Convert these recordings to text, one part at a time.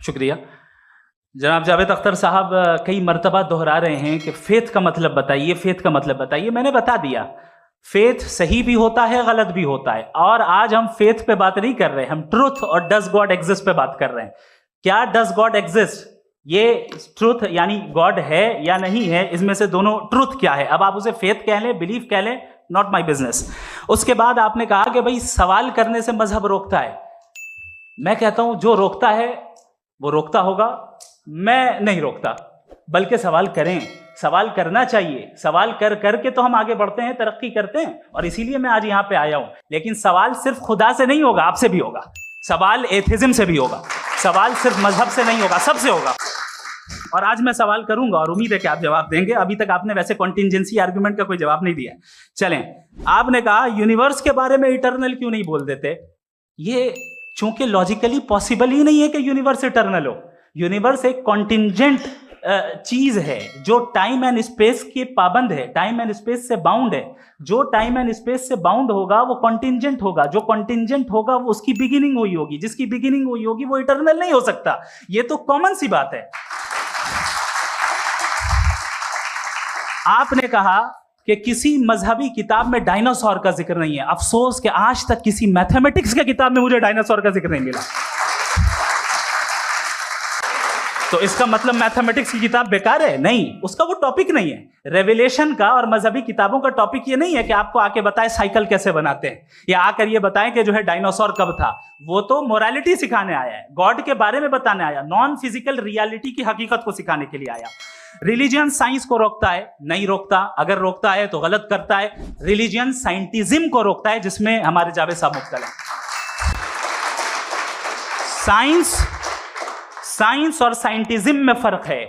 शुक्रिया। जनाब जावेद अख्तर साहब कई मरतबा दोहरा रहे हैं कि फेथ का मतलब बताइए, फेथ का मतलब बताइए। मैंने बता दिया, फेथ सही भी होता है, गलत भी होता है। और आज हम फेथ पे बात नहीं कर रहे, हम ट्रूथ और डज गॉड एग्जिस्ट पे बात कर रहे हैं। क्या डज गॉड एग्जिस्ट, ये ट्रूथ यानी गॉड है या नहीं है, इसमें से दोनों ट्रूथ क्या है। अब आप उसे फेथ कह लें, बिलीफ कह लें, नॉट माई बिजनेस। उसके बाद आपने कहा कि भाई सवाल करने से मजहब रोकता है। मैं कहता हूं जो रोकता है वो रोकता होगा, मैं नहीं रोकता। बल्कि सवाल करें, सवाल करना चाहिए। सवाल कर करके तो हम आगे बढ़ते हैं, तरक्की करते हैं, और इसीलिए मैं आज यहां पे आया हूं। लेकिन सवाल सिर्फ खुदा से नहीं होगा, आपसे भी होगा। सवाल एथिज्म से भी होगा। सवाल सिर्फ मजहब से नहीं होगा, सबसे होगा। और आज मैं सवाल करूंगा और उम्मीद है कि आप जवाब देंगे। अभी तक आपने वैसे कॉन्टिंजेंसी आर्गुमेंट का कोई जवाब नहीं दिया। चलें, आपने कहा यूनिवर्स के बारे में इटर्नल क्यों नहीं बोल देते। ये चूंकि लॉजिकली पॉसिबल ही नहीं है कि यूनिवर्स इटर्नल हो। यूनिवर्स एक कॉन्टिंजेंट चीज है जो टाइम एंड स्पेस के पाबंद है, टाइम एंड स्पेस से बाउंड है। जो टाइम एंड स्पेस से बाउंड होगा वो कॉन्टिंजेंट होगा। जो कॉन्टिंजेंट होगा वो उसकी बिगिनिंग हुई होगी, जिसकी बिगिनिंग हुई होगी वो इटर्नल नहीं हो सकता। ये तो कॉमन सी बात है। आपने कहा कि किसी मजहबी किताब में डायनासोर का जिक्र नहीं है। अफसोस कि आज तक किसी मैथमेटिक्स की किताब में मुझे डायनासोर का जिक्र नहीं मिला। तो इसका मतलब मैथमेटिक्स की किताब बेकार है? नहीं, उसका वो टॉपिक नहीं है। रेवलेशन का और मजहबी किताबों का टॉपिक ये नहीं है कि आपको आके बताए साइकिल कैसे बनाते हैं, या आकर ये बताएं कि जो है डायनासोर कब था। वो तो मोरालिटी सिखाने आया है, गॉड के बारे में बताने आया, नॉन फिजिकल रियलिटी की हकीकत को सिखाने के लिए आया। रिलीजियन साइंस को रोकता है? नहीं रोकता। अगर रोकता है तो गलत करता है। रिलीजियन साइंटिज्म को रोकता है, जिसमें हमारे जावेद साहब मुब्तला हैं। साइंस और साइंटिज्म में फर्क है।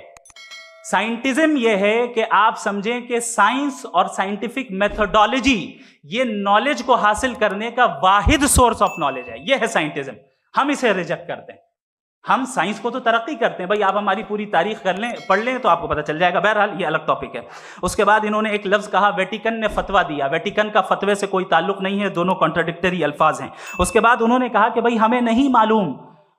साइंटिज्म यह है कि आप समझें कि साइंस और साइंटिफिक मेथोडोलॉजी ये नॉलेज को हासिल करने का वाहिद सोर्स ऑफ नॉलेज है। यह है साइंटिज्म। हम इसे रिजेक्ट करते हैं। हम साइंस को तो तरक्की करते हैं। भाई आप हमारी पूरी तारीख कर लें, पढ़ लें तो आपको पता चल जाएगा। बहरहाल ये अलग टॉपिक है। उसके बाद इन्होंने एक लफ्ज कहा, वेटिकन ने फतवा दिया। वेटिकन का फतवे से कोई ताल्लुक नहीं है, दोनों कॉन्ट्राडिक्टरी अल्फाज हैं। उसके बाद उन्होंने कहा कि भाई हमें नहीं मालूम।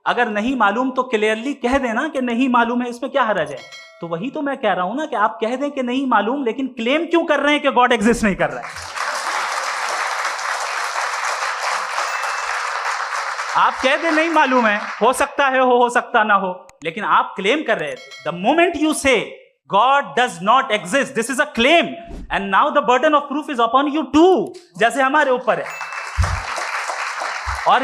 अगर नहीं मालूम तो क्लियरली कह देना कि नहीं मालूम है, इसमें क्या हर्ज है। तो वही तो मैं कह रहा हूं ना कि आप कह दें कि नहीं मालूम, लेकिन क्लेम क्यों कर रहे हैं कि गॉड एग्जिस्ट नहीं कर रहा है। आप कह दें नहीं मालूम है, हो सकता है हो सकता ना हो, लेकिन आप क्लेम कर रहे हैं। The moment you say God does not exist, this is a claim, and now the burden of proof is upon you too, जैसे हमारे ऊपर है। और